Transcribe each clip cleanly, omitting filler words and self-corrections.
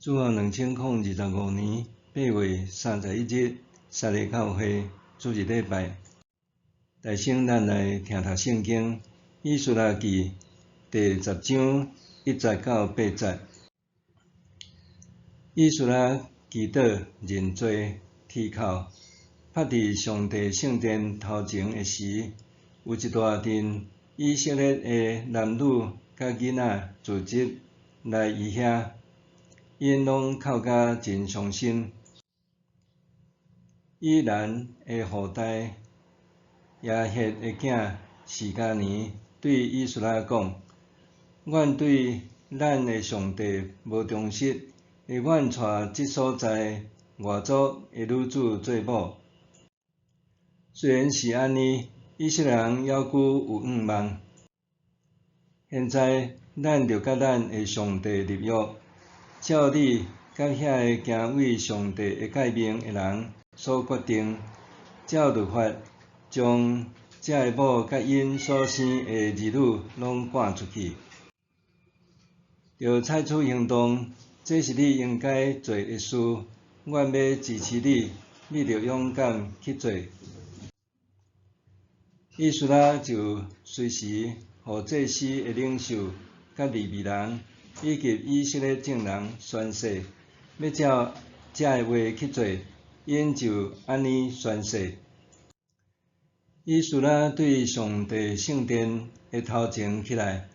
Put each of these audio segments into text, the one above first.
主后2025年8月31日，撒利教会主日礼拜，大圣咱来听读圣经，以斯拉记第10章1节到8节。以斯拉祈祷认罪啼哭，拍伫上帝圣殿头前的时，有一大阵以色列的男女甲囡仔聚集来伊遐。因拢哭甲真伤心。以兰的后代亚赫的囝示迦年对以斯拉讲：“阮对咱的上帝无忠实，会阮娶即所在外族的女子做某。”虽然是安尼，以色列人犹阁有仰望。现在，咱着甲咱的上帝立约，照你甲遐个行为上帝的诫命的人所决定，照律法，将这个某甲因所生的儿女拢赶出去。着采取行动，这是你应该做的事。阮要支持你，你着勇敢去做。以斯拉就随时互祭司的领袖、甲利未人以及以色列众人宣誓。要照这个话去做，因就安尼宣誓。以斯拉对上帝圣殿的头前起来，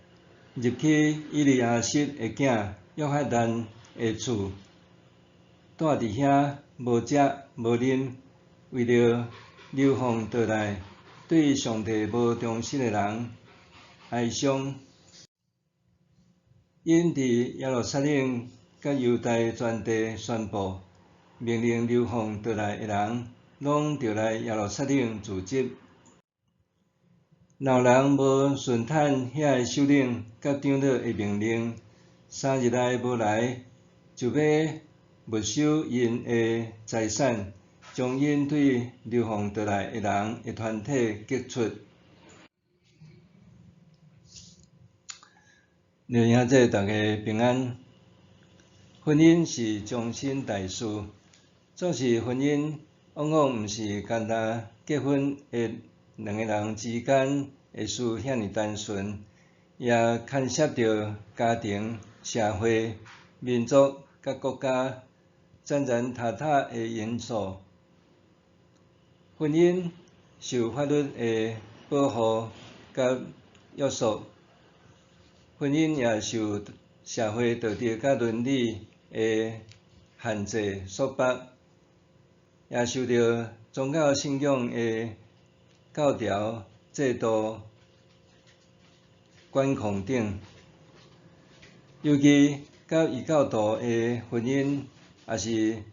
入去以利亚实的囝约翰的厝，住伫遐无食无啉，为着流放倒来，对上帝无忠实的人哀伤。因伫耶路撒冷甲犹太全地宣布，命令流放倒来的人，拢着来耶路撒冷聚集。若人无顺坦遐个首领甲长老的命令，3日内无来，就要没收因的财产，将因对流放倒来的人的团体革出。弟兄姊妹，大家平安。婚姻是终身大事，总是婚姻往往毋是简单结婚的两个人之间的事遐尼单纯，也牵涉着家庭、社会、民族甲国家层层塔塔的因素。婚姻受法律的保护甲约束，婚姻也受社会道德甲伦理的限制束缚，也受到宗教信仰的教条、制度管控等。尤其甲异教徒的婚姻，也是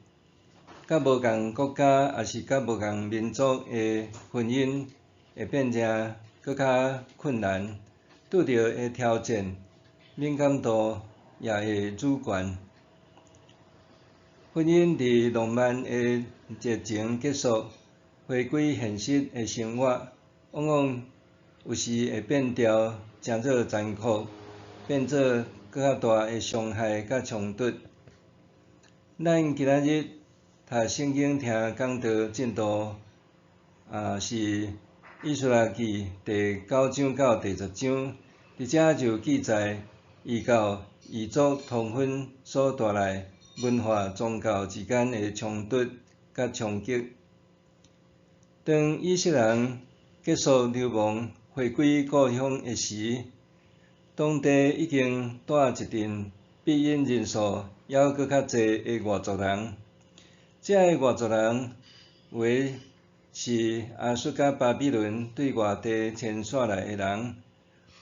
甲无共国家，也是甲无共民族的婚姻，会变成搁较困难，拄到的挑战、敏感度也会愈悬。婚姻伫浪漫的热情结束，回归现实的生活，往往有时会变调，诚做残酷，变做搁较大的伤害甲冲突。咱今仔日读圣经听讲道进度，是以斯拉记第9章到第10章，伫遮就记载异教异族通婚所带来文化宗教之间的冲突甲冲击。当以色列人结束流亡，回归故乡的时，当地已经带一阵比因人数还搁较侪的外族人。这个外族人，有的是亚述甲巴比伦对外地迁徙来的人，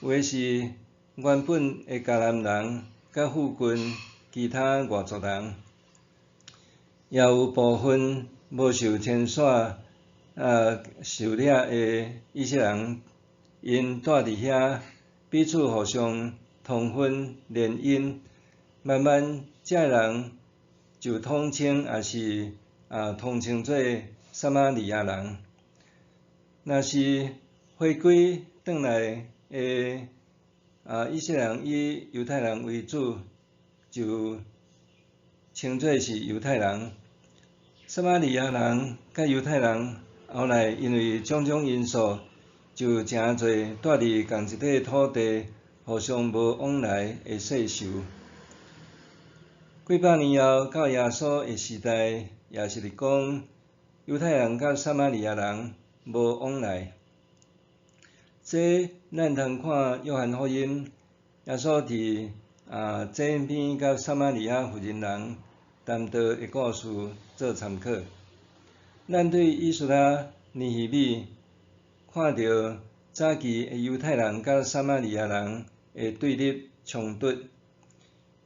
有的是原本的迦南人甲附近其他外族人，也有部分无受迁徙受掠的以色列人，因住伫遐彼此互相通婚联姻，慢慢这人就统称也是统称做撒玛利亚人。若是回归转来的以色列人以犹太人为主，就称作是犹太人。撒玛利亚人甲犹太人后来因为种种因素，就诚侪住伫同一块土地，互相无往来的世仇。几百年后，到耶稣的时代，也是讲犹太人甲撒玛利亚人无往来。这咱通看约翰福音，耶稣伫井边甲撒玛利亚妇人人谈道的故事做参考。咱对以斯拉尼希米看到早期的犹太人甲撒玛利亚人的对立冲突。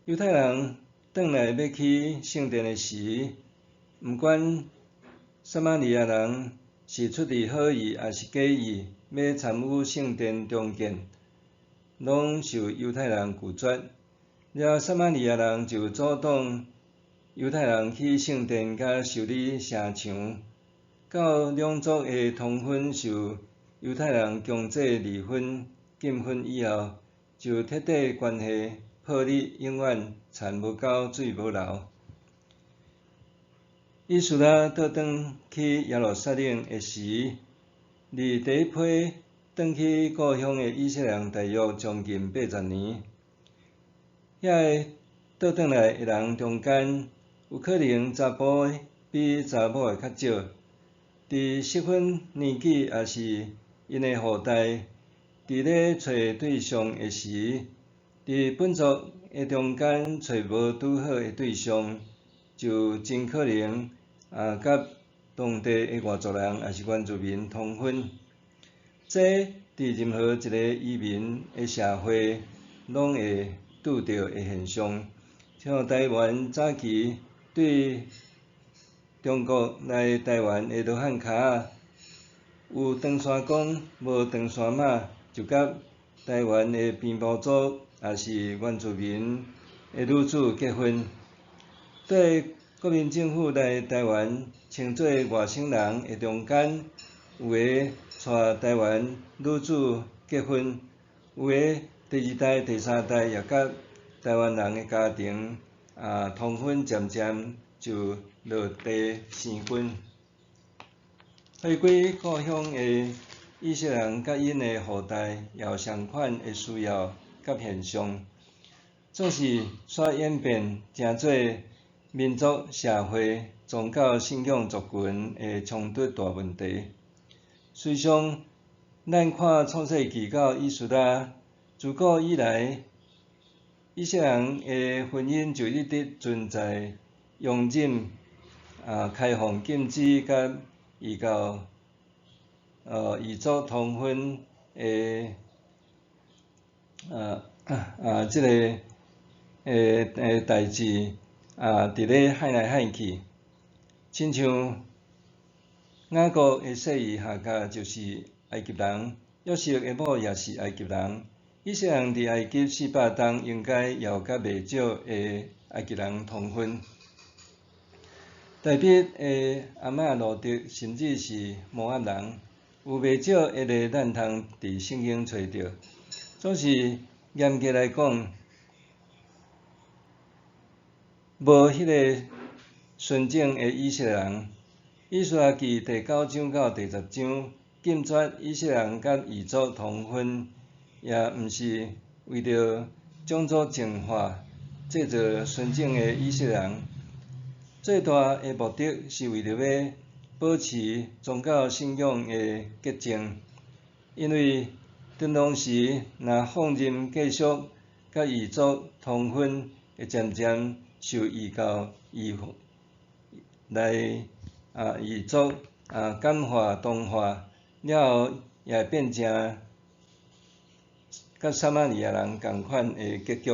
犹太人转来要去圣殿的时，毋管撒玛利亚人是出于好意还是假意，要参与圣殿重建，拢受犹太人拒绝。然后撒玛利亚人就阻挡犹太人去圣殿甲修理城墙。到两族的通婚受犹太人强制离婚禁婚以后，就彻底关系破裂，永远田无沟，水无流。以斯拉倒转去耶路撒冷的时，离第一批转去故乡的以色列人大约将近80年。遐个倒转来的人中间，有可能查甫的比查某的较少。伫适婚年纪，也是因的后代，伫咧找对象的时，伫本族的中间找无拄好的对象，就真可能甲当地的外族人也是原住民通婚。这伫任何一个移民的社会，拢会拄到的现象。像台湾早期对中国来台湾的罗汉脚仔，有长山公无长山马，就甲台湾的平埔族也是原住民的女子结婚。对国民政府来台湾称作外省人的中间，有的带台湾女子结婚，有的第二代、第三代也甲台湾人的家庭通婚，渐渐就落地生根。回归故乡的以色列人甲因的后代，也有相款的需要甲现象，总是煞演变成做民族、社会、宗教信仰族群的冲突大问题。实际上，咱看创世纪到以斯拉，自古以来，以色列人的婚姻就一直存在容忍、开放、禁止甲异教、异族通婚的即个代志伫咧喊来喊去，亲像雅各的细姨夏甲就是埃及人，约瑟的某也是埃及人。以色列人伫埃及400冬，应该也有甲袂少的埃及人通婚。大笔的阿嬷路德，甚至是摩押人，有袂少一个咱通伫圣经找到。总是严格来讲，无迄个纯正的以色列人。以斯拉记第9章到第10章禁绝以色列人甲异族通婚，也毋是为着种族净化，制造纯正的以色列人。最大的目的是为着要保持宗教信仰的洁净，因为阵亡时若放任继续甲异族通婚，会渐渐受异教异族感化同化，了后也变成甲撒玛利亚人同款的结局。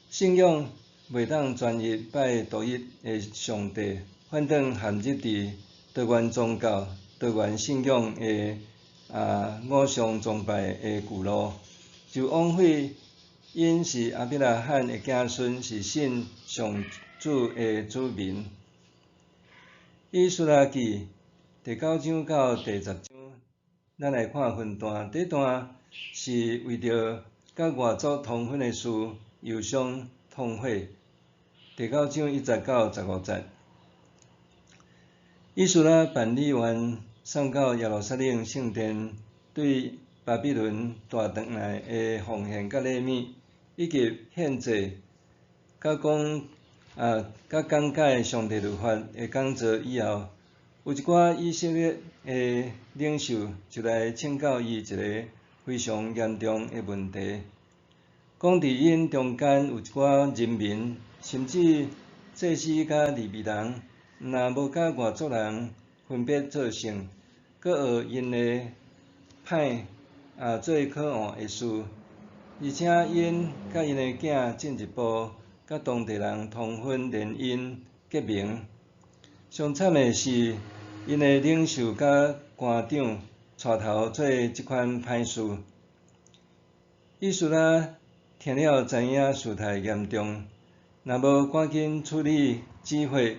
信仰袂当专一拜独一的上帝，反倒陷入伫多元宗教、多元信仰的偶像崇拜的旧路，就枉费因是亚伯拉罕的子孙，是信上主的子民。以斯拉记第9章到第10章，咱来看分段。第一段是为着甲外族通婚的事忧伤痛悔，第9章19、15节。以斯拉办理完送到耶路撒冷圣殿对巴比伦带转来的奉献甲礼物，以及献祭，甲讲解上帝律法的讲座以后，有一寡以色列的领袖就来请教伊一个非常严重的问题，讲伫因中间有一寡人民，甚至祭司甲利未人，若无甲外族人分别做圣，搁学因的歹做可换的事，而且因甲因的囝进一步甲当地人通婚联姻结盟。上惨的是，因的领袖甲官长带头做即款歹事。以斯拉听了知影事态严重，若无赶紧处理指挥，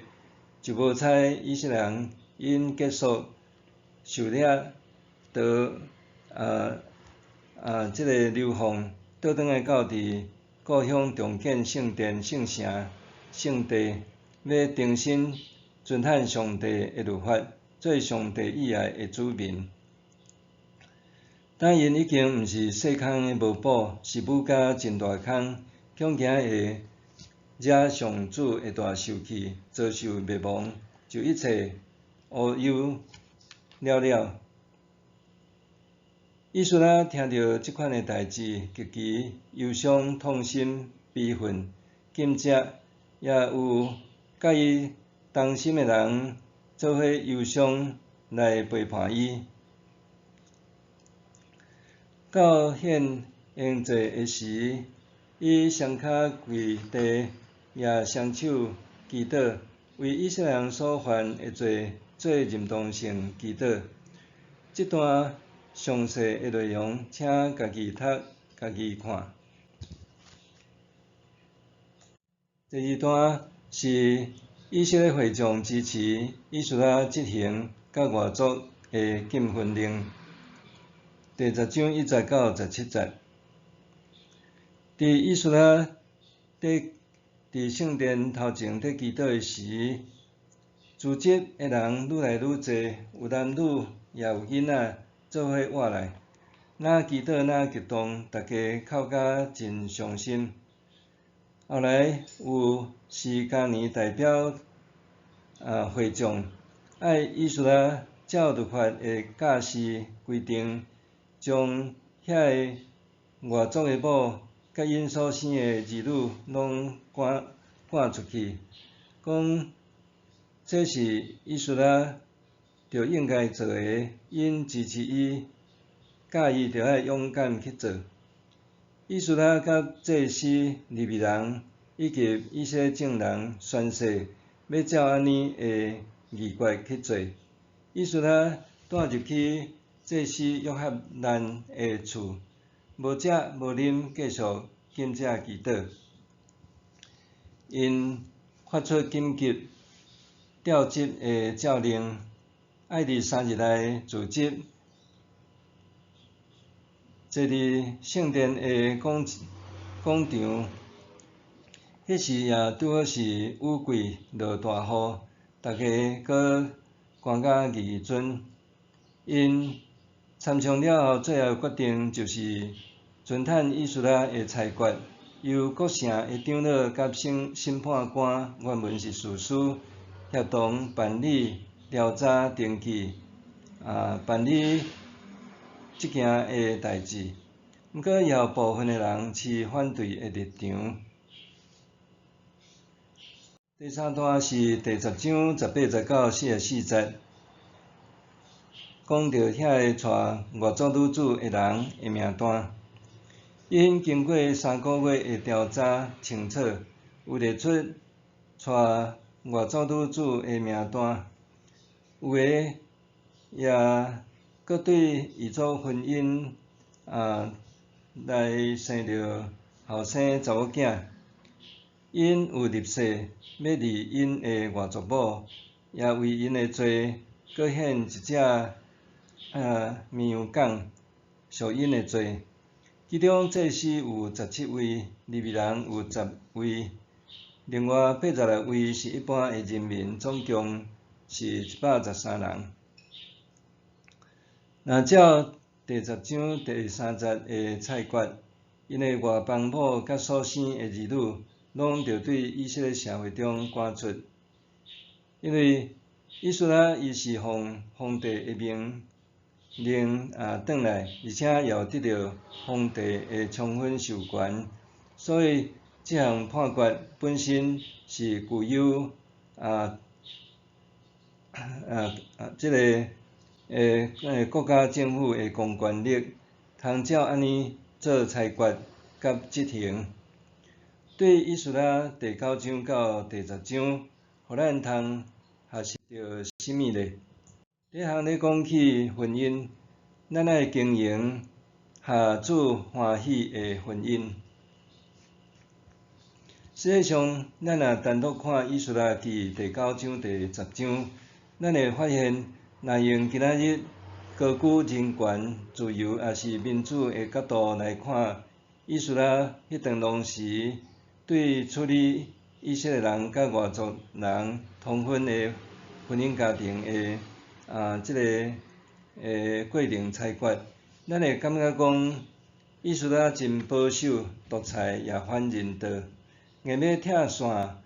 就无采以色列人因结束狩猎，得即个流放，倒转来到伫故乡重建圣殿、圣城、圣地，要重新遵守上帝的律法，做上帝以外的子民。但因已经毋是细空的无宝，是母甲真大空，恐惊会惹上主的大受气，遭受灭亡，就一切乌有了了。以斯拉听到即款的代志，极其忧伤、痛心、悲愤，兼且也有甲伊同心的人做伙忧伤来陪伴伊。到献宴祭的时，伊双脚跪地，也双手祈祷，为以色列人所犯的罪做认同性祈祷。这段详细的内容，请家己读、家己看。第2段是以色列会众支持以斯拉执行甲外族的禁婚令。第10章1节到17节。伫以斯拉伫圣殿头前伫祈祷的时，聚集的人愈来愈侪，有男女也有囡仔做伙活来，哪祈祷哪激动，大家哭甲真伤心。后来有士加年代表会众，爱以斯拉照律法的教示规定，将遐个外族的某甲因所生的儿女拢赶出去，讲这是以斯拉着应该做的，因支持伊，教伊着爱勇敢去做。以斯拉甲祭司、利未人以及以色列众人宣誓，要照安尼的议决去做。以斯拉带入去祭司约翰的厝，无食无啉，继续禁食祈祷。因发出紧急调集的诏令，爱伫3日内组织，坐伫圣殿的广场。迄时也拄好是雨季落大雨，大家搁赶甲议准。因参详了后，最后决定就是遵趁以斯拉的裁决，由各省的长老甲审判官原文是士师协同办理调查登记，办理即件的代志。毋过，也有部分的人持反对的立场。第3段是第10章18节到44节，讲到遐个带外族女子的人的名单。因经过3个月的调查清楚，有列出带外族女子的名单，有的也搁对异族婚姻来生着后生查某囝。因有立誓要离因的外族某，也为因的罪，搁献一只绵羊犅，赎因的罪。其中祭司有17位，利未人有10位，另外86位是一般的人民，总共是113人。那照第10章第3节的裁决，因的外邦母甲所生的儿女，拢着对以色列社会中赶出，因为以斯拉伊是奉皇帝的命令转来，而且也有得到皇帝的充分授权，所以这项判决本身是具有这个国家政府的公权力，通照安尼做裁决甲执行。对以斯拉第9章到第10章，互咱通学习到什么呢？第一项咧讲起婚姻，咱爱经营下主欢喜的婚姻。实际上，咱若单独看以斯拉记第9章、第10章，咱会发现，若用今仔日高举人权、自由也是民主的角度来看，以斯拉迄段当时对处理以色列人甲外族人通婚的婚姻家庭的这个过程裁决，咱会感觉讲，以斯拉真保守、独裁也反人道。硬要拆散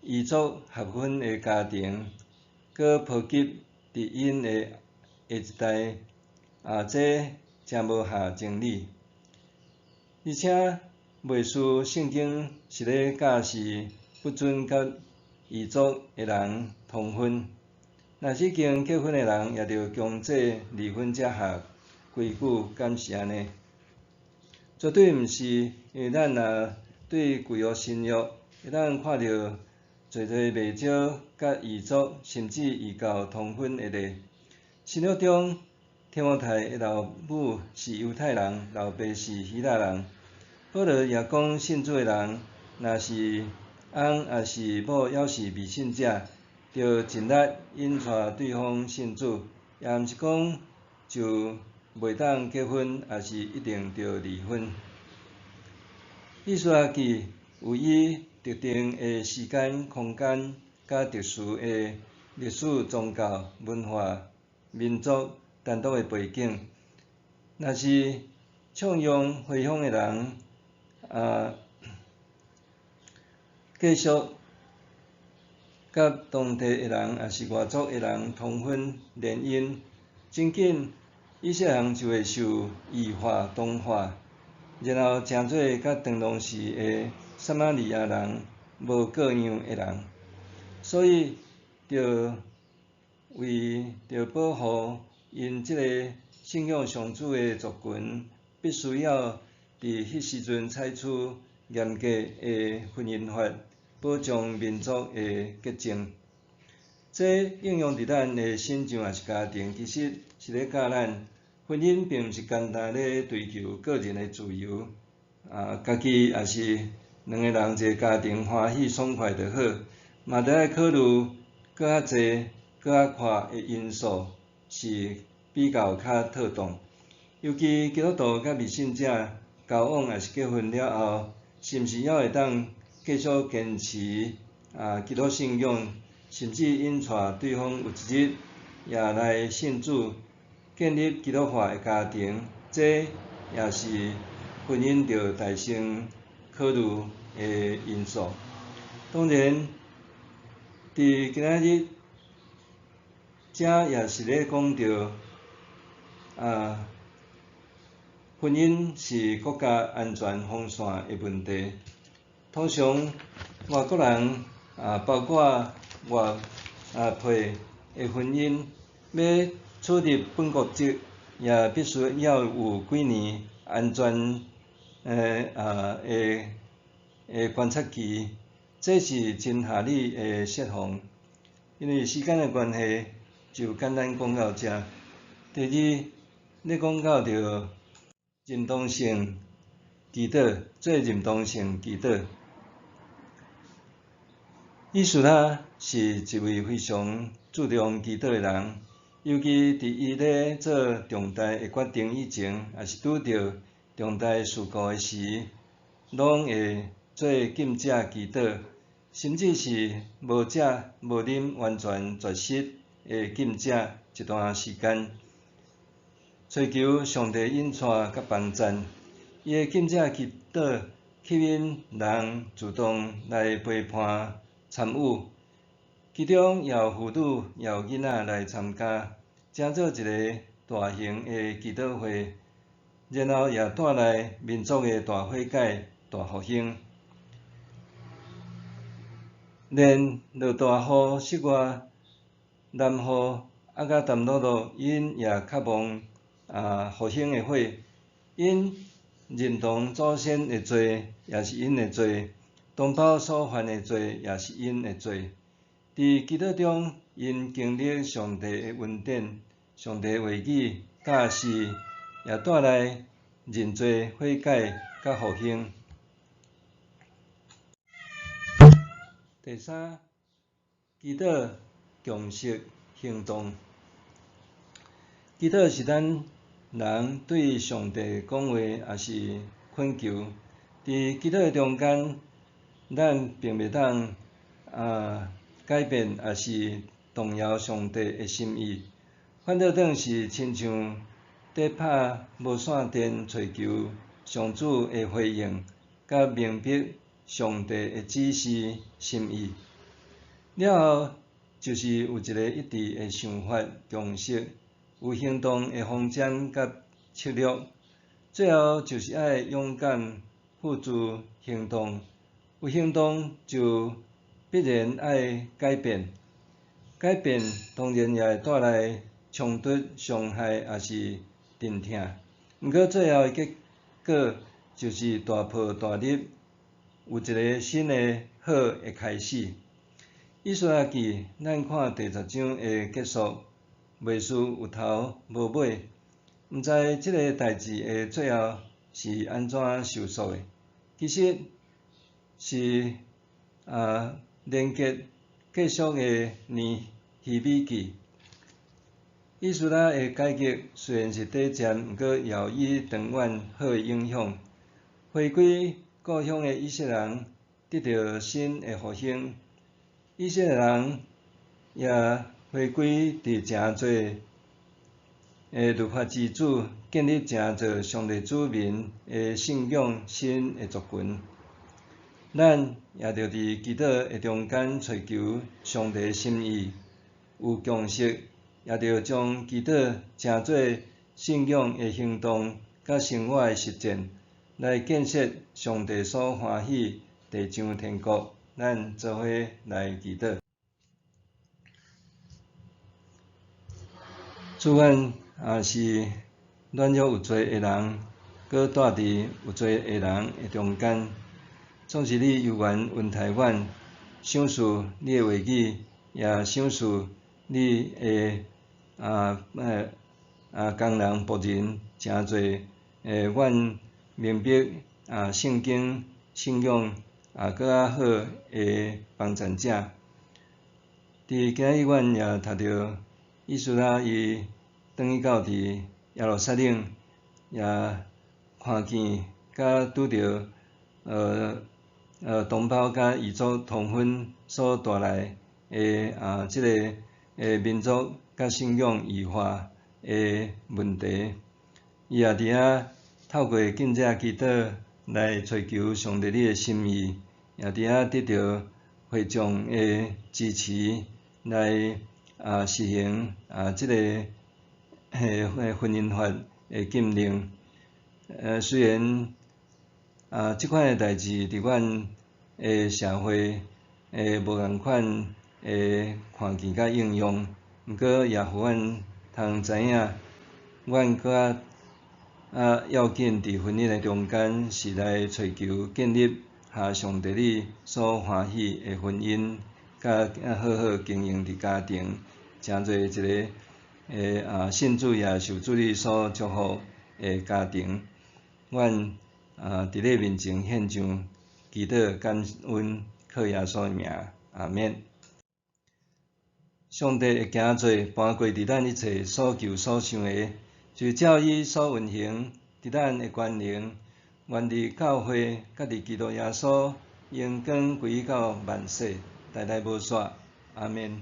异族合婚的家庭，搁波及伫因的下一代，这真无合情理。而且袂输圣经是咧教示不准甲异族的人通婚，若已经结婚的人也着强制离婚才合规矩，敢是安尼？绝对毋是，因为咱对旧约新约，会当看到侪侪袂少甲异族甚至异教通婚的例。新约中，提摩太的老母是犹太人，老爸是希腊人。保罗也讲，信主的人若是翁也是某，要是未信者，着尽力引带对方信主，也毋是讲就袂当结婚，也是一定着离婚。以斯拉记有以特定的时间、空间，甲特殊的历史、宗教、文化、民族单独的背景。若是唱咏回乡的人，继续甲当地的人，也是外族的人通婚联姻，真紧以色列人就会受异化、同化。然后诚侪甲当时的撒玛利亚人无各样的人，所以着保护因即个信仰上主的族群，必须要伫迄时阵采取严格的婚姻法，保障民族的洁净。这应用伫咱的信仰也是家庭，其实是咧教咱。婚姻并毋是简单咧追求个人的自由，家己也是两个人一个家庭欢喜爽快就好，嘛得爱考虑搁较济、搁较宽的因素，是比较较妥当。尤其基督徒甲未信者交往也是结婚了后，是毋是还会当继续坚持基督信仰，甚至引带对方有一日也来信主。建立基督化的家庭，这也是婚姻着大先考虑的因素。当然，伫今仔日，这也是咧讲到婚姻是国家安全防线的问题。通常外国人包括外配的婚姻要处入本国籍，也必须要有几年安全的观察期，这是真合理的设防。因为时间的关系，就简单讲到这。第二，咧讲到着认同性祈祷，做认同性祈祷。以斯拉是一位非常注重祈祷的人。尤其伫伊咧做重大的决定以前，也是拄着重大事故的时，拢会做禁食祈祷，甚至是无食无啉完全绝食的禁食一段时间，追求上帝应许甲帮赞。伊的禁食祈祷吸引人主动来陪伴参与，其中也有妇女也有囡仔来参加，整做一个大型的祈祷会，然后也带来民族的大悔改、大复兴。连落大雨室外，南雨甲淡落落，因也渴望复兴的火，因认同祖先的罪，也是因的罪；同胞所犯的罪，也是因的罪。伫祈祷中，因经历上帝的恩典、上帝的话语、教示，也带来认罪、悔改甲复兴。第三，祈祷共识行动。祈祷是咱人对上帝讲话，也是恳求。伫祈祷的中间，咱并袂当改变，也是动摇上帝的心意。反倒当是亲像在拍无线电，寻求上主的回应，甲明白上帝的指示心意。了后，就是有一个一致的想法共识，有行动的方针甲策略。最后就是爱勇敢付诸行动。有行动就必然爱改变，改变当然也会带来冲突、伤害，也是阵痛。毋过最后的结果就是大破大立，有一个新的好的开始。以斯拉记，咱看第10章的结束，袂输有头无尾，毋知即个代志的最后是安怎收束的。其实是连结继续的尼希米记。以斯拉的改革虽然是短暂，毋过也有伊长远好的影响。回归故乡的以色列人得到新的复兴，以色列人也回归伫诚侪律法之主，建立诚侪上帝子民的信仰新的族群。咱也着伫祈祷的中间寻求上帝的心意，有共识，也着将祈祷诚做信仰的行动甲生活的实践，来建设上帝所欢喜地上天国。咱做伙来祈祷。主愿是软弱有罪的人，搁住伫有罪的人的中间。总是你悠然温台阮，享受你的话语，也享受你的工人仆人，诚侪阮明白圣经信仰搁较好的帮助者。伫今日阮也读到以斯拉伊转去到伫耶路撒冷，也看见甲拄着同胞甲异族通婚所带来的即个民族甲信仰异化的问题，伊也伫遐透过禁食祈祷来追求上帝你的心意，也伫遐得到会众的支持来实行即个婚姻法的禁令。虽然即款的代志伫阮的社会无共款看见甲应用，毋过也互阮通知影，阮搁要紧伫婚姻的中间是来追求建立上帝你所欢喜的婚姻，甲好好经营伫家庭，诚侪一个信主也受主你所祝福的家庭。阮伫你面前献上祈祷感恩，靠耶稣的名，阿免。上帝会行做搬过伫咱一切所求所想的，就照伊所运行伫咱的权能，愿伫教会，甲伫基督耶稣，荣光归到万世，代代无煞。阿们。